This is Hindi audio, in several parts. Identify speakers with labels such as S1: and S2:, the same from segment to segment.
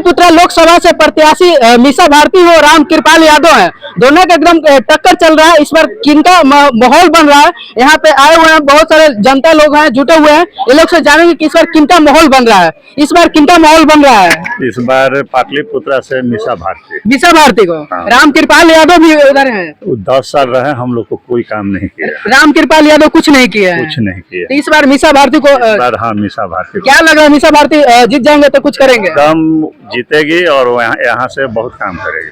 S1: पाटलिपुत्रा लोकसभा से प्रत्याशी मीसा भारती हो, राम कृपाल यादव है, दोनों का एकदम टक्कर चल रहा है। इस बार किनका माहौल बन रहा है? यहाँ पे आए हुए हैं बहुत सारे जनता लोग हैं, जुटे हुए हैं। ये लोग से जानेंगे कि इस बार किनका माहौल बन रहा है। इस बार किनका माहौल बन रहा है?
S2: इस बार पाटलिपुत्रा से मीसा भारती को।
S1: हाँ। राम कृपाल यादव भी उधर है।
S2: 10 साल रहे, हम लोग को कोई काम नहीं किया।
S1: राम कृपाल यादव कुछ नहीं किया है।
S2: कुछ नहीं किया।
S1: तो इस बार मीसा भारती को
S2: हाँ, मीसा भारती।
S1: क्या लग रहा है? मीसा भारती जीत जाएंगे तो कुछ करेंगे?
S2: कम जीतेगी और यहाँ से बहुत काम करेगी।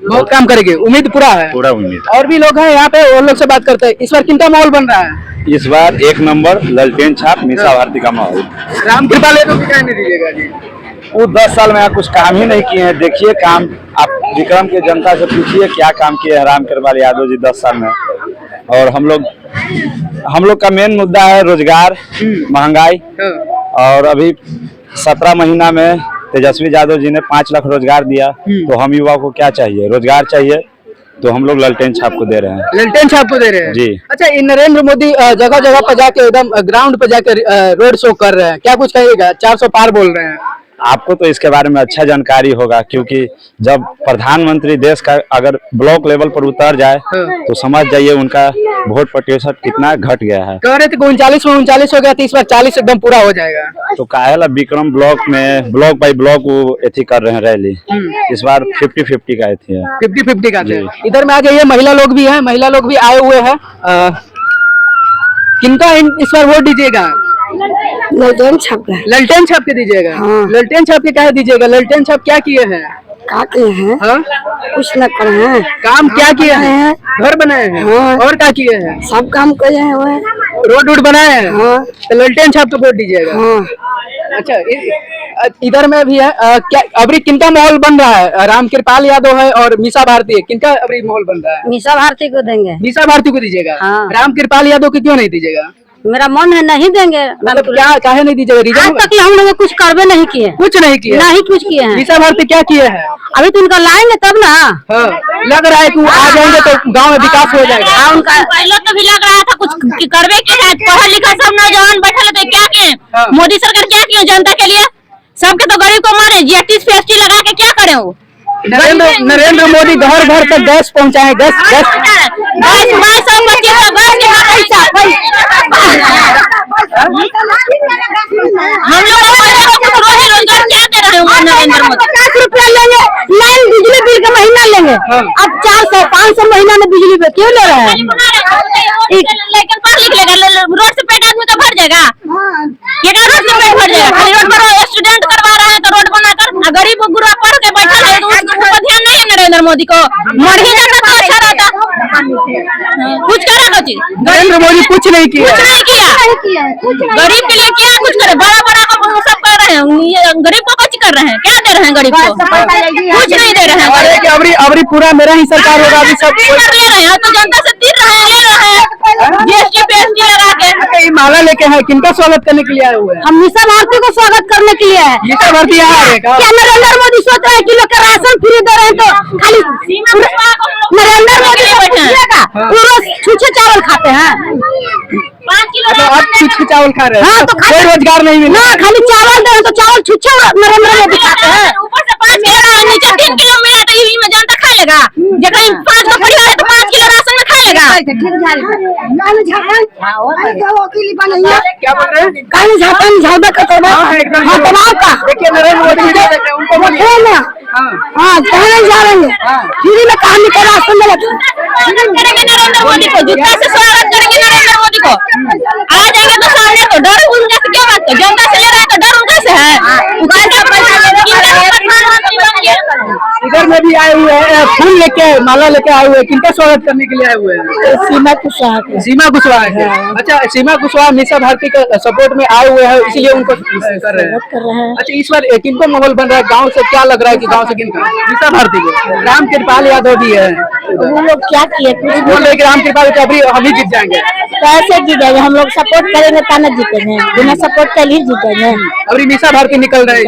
S1: बहुत काम करेगी, उम्मीद पूरा है।
S2: पूरा उम्मीद।
S1: और भी लोग हैं यहाँ पे, वो लोग से बात करते हैं। इस बार किनका माहौल बन रहा है?
S3: इस बार 1 नंबर ललटेन छाप मीसा भारती का माहौल।
S1: राम कृपाल यादव को क्या नहीं दीजिएगा जी?
S3: वो 10 साल में यहाँ कुछ काम ही नहीं किए हैं। देखिए काम, आप विक्रम के जनता से पूछिए क्या काम किए हैं राम कृपाल यादव जी 10 साल में। और हम लोग का मेन मुद्दा है रोजगार, महंगाई। और अभी 17 महीना में तेजस्वी यादव जी ने 5 लाख रोजगार दिया। तो हम युवा को क्या चाहिए? रोजगार चाहिए। तो हम लोग ललटेन छाप को दे रहे हैं।
S1: ललटेन छाप को दे रहे हैं
S3: जी।
S1: अच्छा, नरेंद्र मोदी जगह जगह पर जाके एकदम ग्राउंड पे जाकर रोड शो कर रहे हैं, क्या कुछ कहिएगा? 400 पार बोल रहे हैं।
S3: आपको तो इसके बारे में अच्छा जानकारी होगा, क्योंकि जब प्रधानमंत्री देश का अगर ब्लॉक लेवल पर उतर जाए तो समझ जाइए उनका वोट प्रतिशत कितना घट गया है।
S1: कह रहे थे कि 39 में 39 हो गया था, इस बार 40 एकदम पूरा हो जाएगा।
S3: तो काहेला विक्रम ब्लॉक में ब्लॉक बाई ब्लॉक वो एथी कर रहे हैं रैली। इस बार 50-50 का एथी है।
S1: 50-50 का थे। इधर में आ जाइए, महिला लोग भी हैं, महिला लोग भी आए हुए हैं। किनका इस बार वोट दीजिएगा?
S4: ललटेन छाप का।
S1: ललटेन छाप के दीजिएगा?
S4: हाँ।
S1: ललटेन छाप के क्या दीजिएगा? ललटेन छाप क्या किए हैं?
S4: क्या किए हैं?
S1: हाँ?
S4: कुछ न करे हैं।
S1: काम क्या किए हैं? घर बनाए हैं।
S4: हाँ।
S1: और क्या किए हैं?
S4: सब काम किए हैं वो।
S1: रोड बनाए हैं।
S4: हाँ।
S1: तो ललटेन छाप को वोट दीजिएगा?
S4: हाँ।
S1: अच्छा, इधर में भी है। क्या अभी किनका माहौल बन रहा है? राम कृपाल यादव है और मीसा भारती है। किनका अभी माहौल बन रहा है?
S4: मीसा भारती को देंगे।
S1: मीसा भारती को दीजिएगा?
S4: हाँ।
S1: राम कृपाल यादव को क्यों नहीं दीजिएगा?
S4: मेरा मन है नहीं देंगे।
S1: मतलब क्या काहे नहीं दीजिएगा? रीजन?
S4: आज तक हम लोग कुछ करवे नहीं किए।
S1: कुछ नहीं किए?
S4: नहीं कुछ किए हैं।
S1: मीसा भारती क्या किए हैं?
S4: अभी तो उनका लाएंगे तब ना।
S1: हाँ। लग रहा है कि वो आ जाएंगे तो गांव में विकास हो जाएगा।
S4: हाँ, उनका पहले तो भी लग रहा था कुछ करवे किए हैं। पढ़ा लिखा सब नौजवान बैठे थे, क्या किए?
S1: हाँ।
S4: मोदी सरकार क्या किए जनता के लिए? सबके तो गरीब को मारे, जीएसटी लगा के क्या करे वो?
S1: नरेंद्र मोदी घर घर तक गैस पहुंचाए।
S4: हम लोग रोजगार क्या दे रहे हैं नरेंद्र मोदी? 50 रुपया लेंगे, लाइन बिजली बिल का महीना लेंगे। अब 400-500 महीना में बिजली बिल क्यों ले रहे हैं? रोड से पेट आदमी का भर जाएगा? ये रोड से पेट भर जाएगा? खाली रोड पर स्टूडेंट करवा रहा है तो रोड बनाकर, गरीब गुरुआ पढ़ के बैठा है तो उसको ध्यान नहीं है नरेंद्र मोदी को। मर ही जाता तो अच्छा रहता। कुछ करा कुछ?
S1: नरेंद्र मोदी कुछ नहीं किया।
S4: कुछ नहीं किया। गरीब के लिए क्या कुछ करे? बड़ा बड़ा को सब कर रहे हैं, गरीब को कुछ कर रहे हैं? क्या दे रहे हैं गरीब को? कुछ नहीं दे रहे हैं।
S1: अबरी पूरा मेरा ही सरकार होगा। अभी सब
S4: ले रहे हैं तो जनता से तीर रहे हैं, ले रहे हैं जीएसटी पीएसटी लगा के।
S1: माला लेके हैं, किनका स्वागत करने के लिए आए हुए हैं?
S4: हम मीसा भारती को स्वागत करने के लिए है।
S1: मीसा भारती यहाँ आएगा?
S4: क्या नरेंद्र मोदी सोच रहे हैं कि लोग का राशन फ्री दे रहे हैं तो खाली नरेंद्र मोदी बैठेगा? वो रोज छुच्छे चावल खाते हैं। 5 किलो
S1: तो आप छुच्छे चावल खा रहे हैं?
S4: हाँ, तो
S1: कोई रोजगार नहीं मिला।
S4: ना, खाली चावल दे रहे तो चावल छुच्छे नरेंद्र मोदी खाते हैं। ऊपर से 5 किलो नीचे 3 किलो मिला तो में जनता खा लेगा। जगह 5 को परिवार है तो 5 किलो राशन में खा लेगा।
S1: क्या बोल रहे हैं?
S4: कहीं झाड़बा का दबाव का
S1: देखिए नरेंद्र मोदी उनको बोलिए
S4: ना। हाँ, कहीं नहीं जा रहे हैं। फ्री में कहानी का राशन मिला। करेंगे नरेंद्र मोदी को, जूता से स्वागत करेंगे नरेंद्र मोदी को। आ जाएंगे तो सामने तो डर उनका से क्या बात है? जनता से ले रहे हैं तो डर उनका से है।
S1: इधर में भी आए हुए हैं, फूल लेके माला लेके आए हुए हैं। किनका स्वागत करने के लिए आए हुए हैं?
S4: सीमा कुशवाहा।
S1: सीमा कुशवाहा है। अच्छा, सीमा कुशवाहा मीसा भारती के सपोर्ट में आए हुए हैं, इसलिए उनको कर रहे हैं। अच्छा, इस बार किनको माहौल बन रहा है? गांव से क्या लग रहा है कि गांव से किनका? मीसा भारती को। राम कृपाल यादव भी है।
S4: वो लोग क्या किए? कुछ
S1: बोल रहे कि राम कृपाल को अभी हम ही जीत जाएंगे।
S4: कैसे जीतेंगे? हम लोग सपोर्ट करेंगे तब न जीतेंगे, बिना सपोर्ट कर ही जीतेंगे।
S1: अभी मीसा भारती निकल रहे हैं।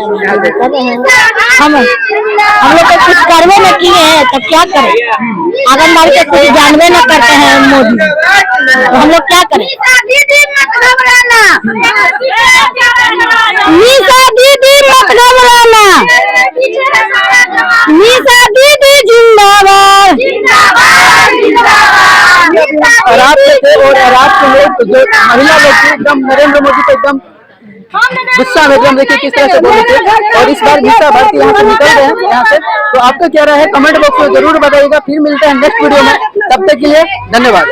S4: हम लोग को कुछ करवे न किए हैं तो क्या करें? आंगनबाड़ी के कुछ जानवे न करते हैं मोदी, तो हम लोग क्या करें? मीसा दीदी मत घबराना।
S1: रात के थे और रात के लोग जो महिला लोग थी एकदम नरेंद्र मोदी को एकदम गुस्सा में एकदम देखिए किस तरह से बोले थे। और इस बार मीसा भारती यहाँ से निकल रहे हैं यहाँ से। तो आपका क्या राय है कमेंट बॉक्स में जरूर बताइएगा। फिर मिलते हैं नेक्स्ट वीडियो में, तब तक के लिए धन्यवाद।